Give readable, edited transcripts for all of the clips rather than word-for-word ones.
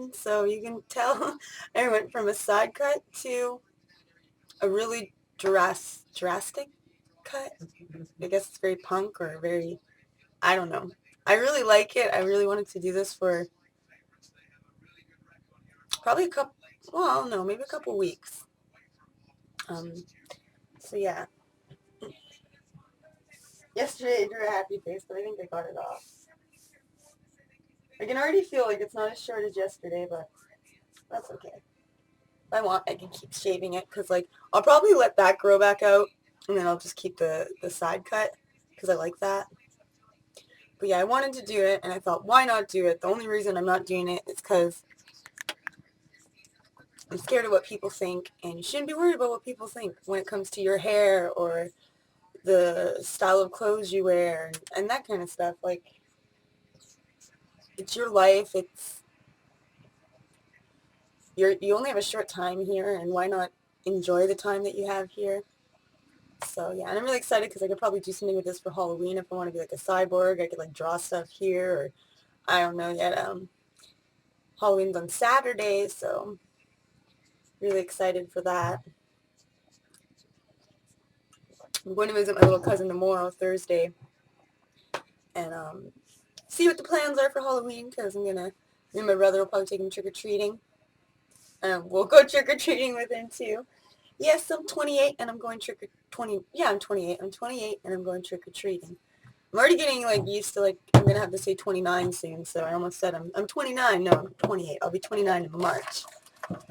again, so you can tell I went from a side cut to a really drastic cut. I guess it's very punk or very, I don't know. I really like it. I really wanted to do this for probably a couple, well, I don't know, maybe a couple weeks. Um, so yeah. Yesterday I drew a happy face, but I think I got it off. I can already feel like it's not as short as yesterday, but that's okay. If I want, I can keep shaving it, because, like, I'll probably let that grow back out, and then I'll just keep the side cut, because I like that. But yeah, I wanted to do it, and I thought, why not do it? The only reason I'm not doing it is because I'm scared of what people think, and you shouldn't be worried about what people think when it comes to your hair or the style of clothes you wear and that kind of stuff. Like, it's your life. You only have a short time here, and why not enjoy the time that you have here? So yeah, and I'm really excited because I could probably do something with this for Halloween if I want to be like a cyborg. I could like draw stuff here, or I don't know yet. Halloween's on Saturday, so really excited for that. I'm going to visit my little cousin tomorrow, Thursday, and see what the plans are for Halloween, because me and my brother will probably take him trick-or-treating. We'll go trick-or-treating with him too. Yes, I'm 28 and I'm going I'm 28. I'm 28 and I'm going trick-or-treating. I'm already getting like used to, like, I'm going to have to say 29 soon, so I almost said I'm 29. No, I'm 28. I'll be 29 in March.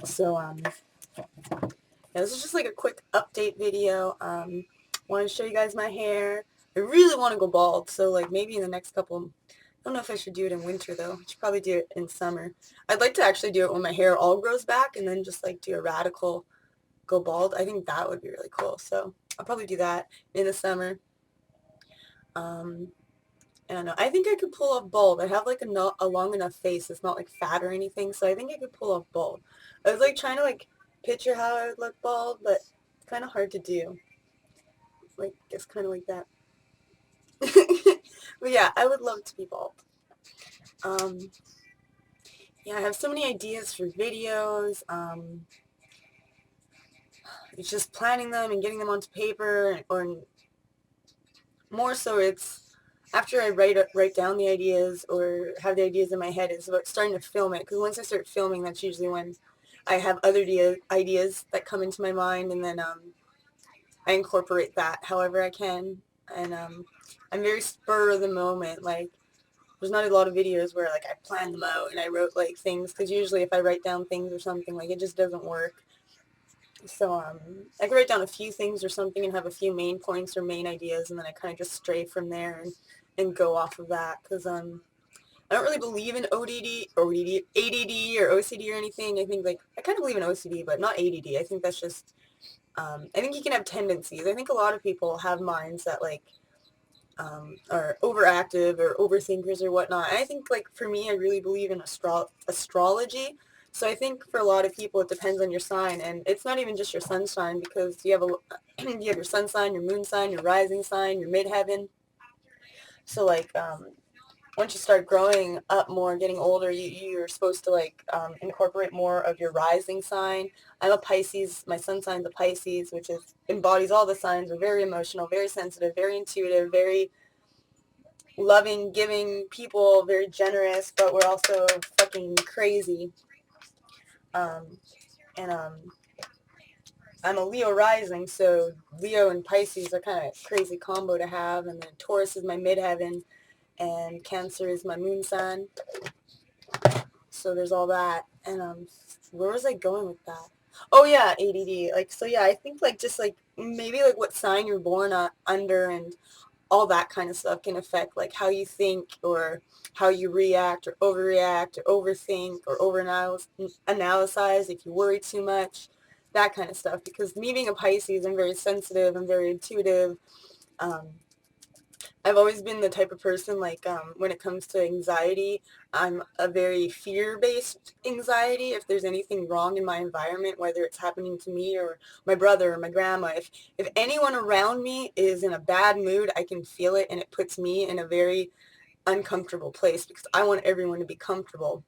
So yeah, this is just like a quick update video. Want to show you guys my hair. I really want to go bald, so like maybe in the next couple, I don't know if I should do it in winter though. I should probably do it in summer. I'd like to actually do it when my hair all grows back and then just like do a radical go bald. I think that would be really cool. So I'll probably do that in the summer. I don't know. I think I could pull off bald. I have like a long enough face. It's not like fat or anything, so I think I could pull off bald. I was like trying to like picture how I would look bald, but it's kind of hard to do. Like, it's kind of like that. But yeah, I would love to be bald. Yeah, I have so many ideas for videos. It's just planning them and getting them onto paper, or more so it's after I write down the ideas or have the ideas in my head, it's about starting to film it, because once I start filming, that's usually when I have other ideas that come into my mind, and then I incorporate that however I can, and I'm very spur of the moment. Like, there's not a lot of videos where like I planned them out and I wrote like things, because usually if I write down things or something, like, it just doesn't work. So I could write down a few things or something and have a few main points or main ideas, and then I kind of just stray from there and go off of that, because I don't really believe in ADD or OCD or anything. I think, like, I kind of believe in OCD, but not ADD. I think that's just, I think you can have tendencies. I think a lot of people have minds that, like, are overactive or overthinkers or whatnot. And I think, like, for me, I really believe in astrology. So I think for a lot of people, it depends on your sign, and it's not even just your sun sign, because you have you have your sun sign, your moon sign, your rising sign, your midheaven. So like, once you start growing up more, getting older, you're supposed to like incorporate more of your rising sign. I'm a Pisces. My sun sign's a Pisces, which embodies all the signs. We're very emotional, very sensitive, very intuitive, very loving, giving people, very generous, but we're also fucking crazy. And I'm a Leo rising, so Leo and Pisces are kind of a crazy combo to have. And then Taurus is my midheaven, and Cancer is my moon sign. So there's all that. And where was I going with that? Oh yeah, ADD. Like, so yeah, I think like just like maybe like what sign you're born under, and all that kind of stuff can affect like how you think, or how you react or overreact or overthink or overanalyze if you worry too much, that kind of stuff. Because me being a Pisces, I'm very sensitive, I'm very intuitive. I've always been the type of person, like, when it comes to anxiety, I'm a very fear-based anxiety. If there's anything wrong in my environment, whether it's happening to me or my brother or my grandma, if anyone around me is in a bad mood, I can feel it, and it puts me in a very uncomfortable place, because I want everyone to be comfortable.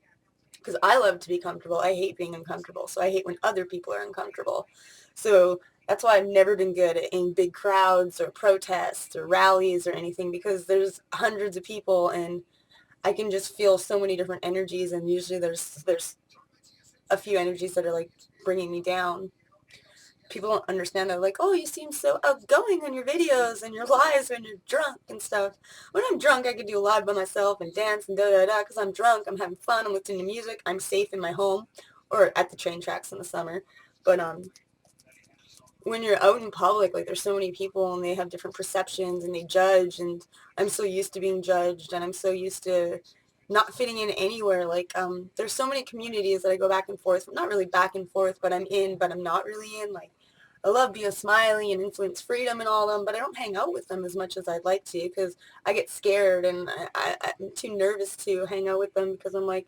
because I love to be comfortable. I hate being uncomfortable, so I hate when other people are uncomfortable. So that's why I've never been good at in big crowds or protests or rallies or anything, because there's hundreds of people and I can just feel so many different energies, and usually there's a few energies that are like bringing me down. People don't understand that, like, oh, you seem so outgoing on your videos and your lives when you're drunk and stuff. When I'm drunk, I can do a live by myself and dance and da-da-da, because I'm drunk, I'm having fun, I'm listening to music, I'm safe in my home, or at the train tracks in the summer. But when you're out in public, like, there's so many people and they have different perceptions and they judge, and I'm so used to being judged, and I'm so used to not fitting in anywhere. Like, there's so many communities that I go back and forth, not really back and forth, but I'm in, but I'm not really in. Like, I love Bio Smiley and Influence Freedom and all of them, but I don't hang out with them as much as I'd like to, because I get scared and I'm too nervous to hang out with them, because I'm like,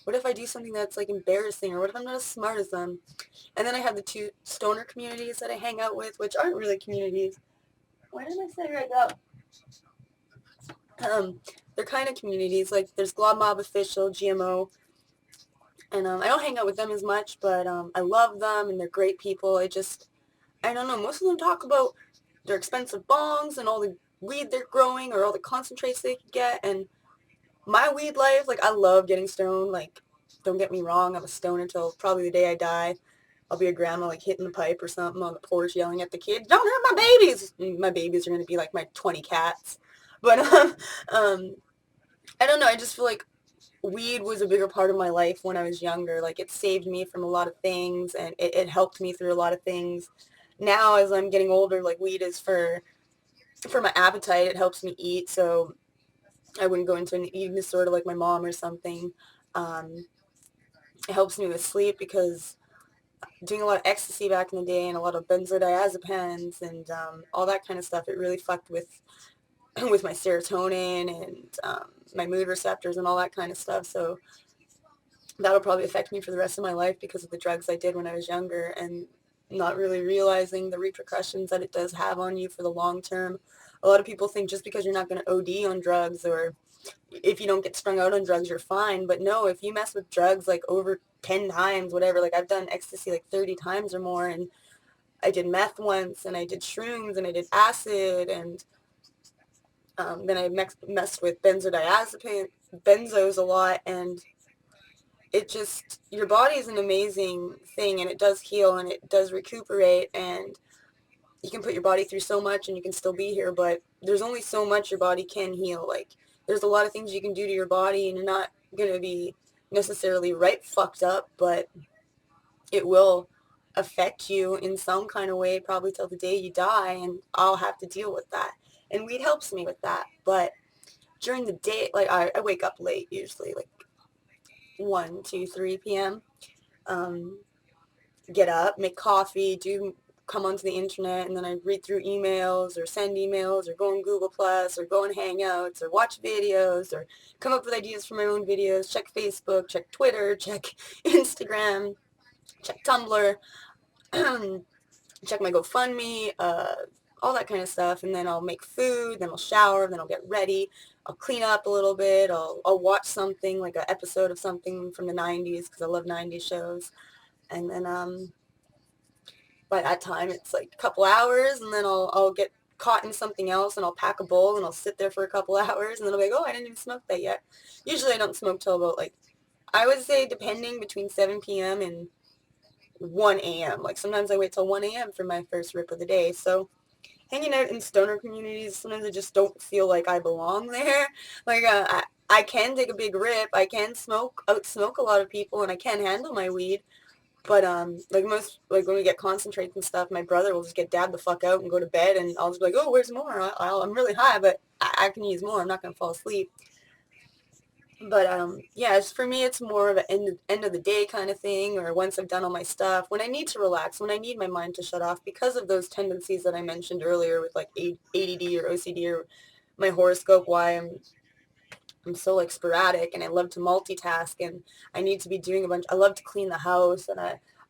what if I do something that's like embarrassing, or what if I'm not as smart as them? And then I have the two stoner communities that I hang out with, which aren't really communities. Why did I say right up? They're kind of communities. Like, there's Glob Mob Official, GMO, and I don't hang out with them as much, but I love them, and they're great people. I don't know, most of them talk about their expensive bongs and all the weed they're growing, or all the concentrates they could get, and my weed life, like, I love getting stoned. Like, don't get me wrong, I'm a stoner until probably the day I die. I'll be a grandma, like, hitting the pipe or something on the porch, yelling at the kids, don't hurt my babies! And my babies are going to be like my 20 cats. But, I don't know, I just feel like weed was a bigger part of my life when I was younger. Like, it saved me from a lot of things, and it helped me through a lot of things. Now, as I'm getting older, like, weed is for my appetite. It helps me eat, so I wouldn't go into an eating disorder like my mom or something. It helps me with sleep, because doing a lot of ecstasy back in the day and a lot of benzodiazepines and all that kind of stuff, it really fucked with with my serotonin and my mood receptors and all that kind of stuff. So that'll probably affect me for the rest of my life, because of the drugs I did when I was younger, and not really realizing the repercussions that it does have on you for the long term. A lot of people think just because you're not going to OD on drugs, or if you don't get strung out on drugs, you're fine. But no, if you mess with drugs like over 10 times, whatever, like, I've done ecstasy like 30 times or more, and I did meth once, and I did shrooms, and I did acid, and then I messed with benzos a lot, and it just, your body is an amazing thing, and it does heal, and it does recuperate, and you can put your body through so much and you can still be here, but there's only so much your body can heal. Like, there's a lot of things you can do to your body, and you're not going to be necessarily right fucked up, but it will affect you in some kind of way, probably till the day you die, and I'll have to deal with that. And weed helps me with that. But during the day, like, I wake up late usually, like 1, 2, 3 p.m. Get up, make coffee, come onto the internet, and then I read through emails, or send emails, or go on Google Plus, or go on Hangouts, or watch videos, or come up with ideas for my own videos, check Facebook, check Twitter, check Instagram, check Tumblr, check my GoFundMe, all that kind of stuff, and then I'll make food, then I'll shower, then I'll get ready, I'll clean up a little bit, I'll watch something, like an episode of something from the 90s, because I love 90s shows, and then by that time it's like a couple hours, and then I'll get caught in something else, and I'll pack a bowl, and I'll sit there for a couple hours, and then I'll be like, oh, I didn't even smoke that yet. Usually I don't smoke till about, like, I would say, depending, between 7 p.m. and 1 a.m. Like, sometimes I wait till 1 a.m. for my first rip of the day. So hanging out in stoner communities, sometimes I just don't feel like I belong there. Like, I can take a big rip, I can out-smoke a lot of people, and I can handle my weed. But, like, when we get concentrates and stuff, my brother will just get dabbed the fuck out and go to bed, and I'll just be like, oh, where's more? I'm really high, but I can use more. I'm not going to fall asleep. But, yeah, for me, it's more of an end of the day kind of thing, or once I've done all my stuff, when I need to relax, when I need my mind to shut off, because of those tendencies that I mentioned earlier with, like, ADD or OCD, or my horoscope, why I'm so, like, sporadic, and I love to multitask, and I need to be doing I love to clean the house, and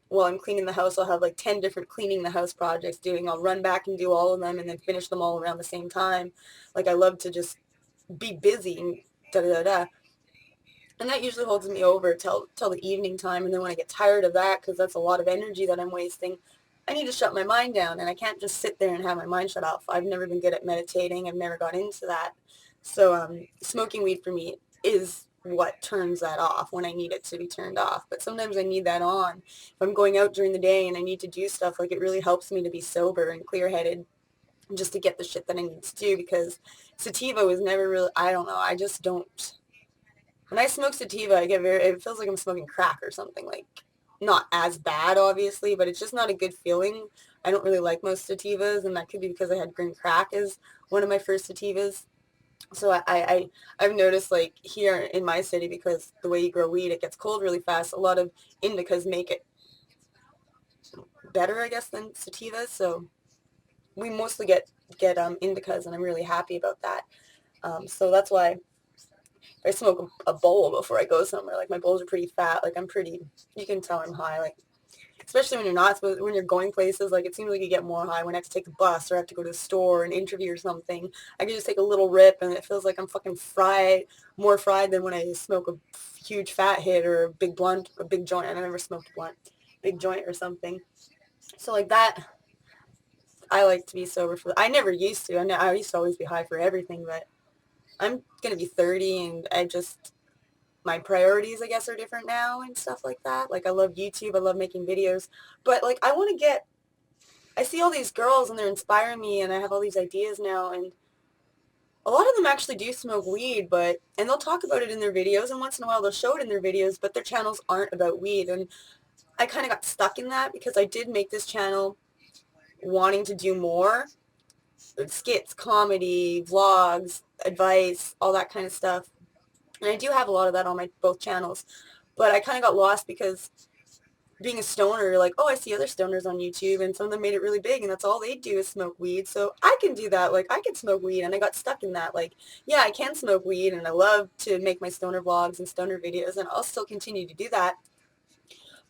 while I'm cleaning the house, I'll have like 10 different cleaning the house projects I'll run back and do all of them, and then finish them all around the same time. Like, I love to just be busy, and da da da da. And that usually holds me over till the evening time. And then when I get tired of that, because that's a lot of energy that I'm wasting, I need to shut my mind down. And I can't just sit there and have my mind shut off. I've never been good at meditating. I've never got into that. So smoking weed for me is what turns that off when I need it to be turned off. But sometimes I need that on. If I'm going out during the day and I need to do stuff, like it really helps me to be sober and clear-headed just to get the shit that I need to do, because sativa was never really, I don't know, I just don't. When I smoke sativa, it feels like I'm smoking crack or something, like, not as bad, obviously, but it's just not a good feeling. I don't really like most sativas, and that could be because I had green crack as one of my first sativas. So I've noticed, like, here in my city, because the way you grow weed, it gets cold really fast. A lot of indicas make it better, I guess, than sativas. So we mostly get indicas, and I'm really happy about that. So that's why I smoke a bowl before I go somewhere. Like, my bowls are pretty fat. Like, you can tell I'm high. Like, especially when you're not supposed, when you're going places, like, it seems like you get more high when I have to take the bus or I have to go to the store or an interview or something. I can just take a little rip and it feels like I'm fucking fried, more fried than when I smoke a huge fat hit or a big blunt, a big joint. I never smoked a blunt, big joint or something. So like that, I like to be sober for. I never used to. I used to always be high for everything, but I'm gonna be 30, and my priorities, I guess, are different now and stuff like that. Like, I love YouTube, I love making videos, but like, I see all these girls and they're inspiring me, and I have all these ideas now, and a lot of them actually do smoke weed, and they'll talk about it in their videos, and once in a while they'll show it in their videos, but their channels aren't about weed, and I kind of got stuck in that because I did make this channel wanting to do more skits, comedy, vlogs, advice, all that kind of stuff. And I do have a lot of that on my both channels. But I kind of got lost because being a stoner, like, oh, I see other stoners on YouTube, and some of them made it really big, and that's all they do is smoke weed. So I can do that. Like, I can smoke weed, and I got stuck in that. Like, yeah, I can smoke weed, and I love to make my stoner vlogs and stoner videos, and I'll still continue to do that.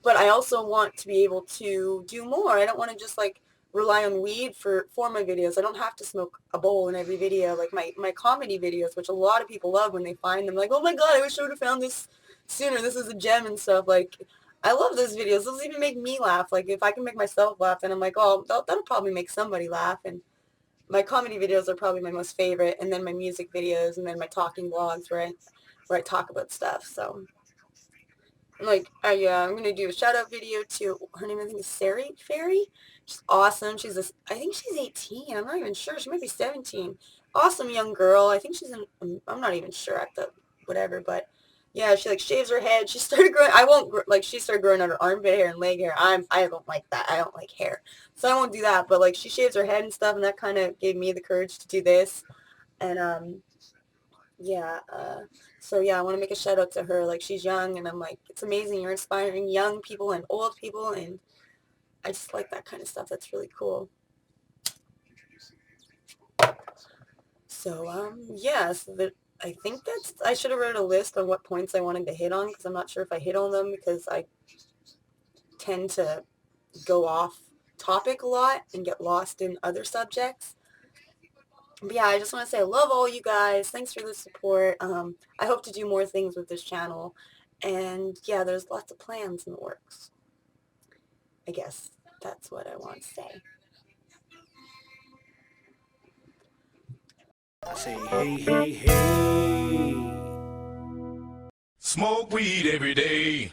But I also want to be able to do more. I don't want to just like rely on weed for my videos. I don't have to smoke a bowl in every video. Like my comedy videos, which a lot of people love when they find them, like, oh my god, I wish I would have found this sooner. This is a gem and stuff. Like, I love those videos. Those even make me laugh. Like, if I can make myself laugh, then I'm like, oh, that'll probably make somebody laugh. And my comedy videos are probably my most favorite, and then my music videos, and then my talking vlogs where I talk about stuff. So like, I'm gonna do a shout out video to her name. I think is Sari Fairy. She's awesome. I think she's 18. I'm not even sure. She might be 17. Awesome young girl. I think she's in. I'm not even sure at the whatever, but yeah, she like shaves her head. She started growing. I won't like. She started growing out her armpit hair and leg hair. I don't like that. I don't like hair, so I won't do that. But like, she shaves her head and stuff, and that kind of gave me the courage to do this. And yeah, so yeah, I want to make a shout out to her. Like, she's young, and I'm like, it's amazing. You're inspiring young people and old people, and I just like that kind of stuff. That's really cool. So, yeah, I think I should have wrote a list on what points I wanted to hit on, because I'm not sure if I hit on them, because I tend to go off topic a lot and get lost in other subjects. But yeah, I just want to say I love all you guys. Thanks for the support. I hope to do more things with this channel. And yeah, there's lots of plans in the works. I guess that's what I want to say. I say, hey, hey, hey. Smoke weed every day.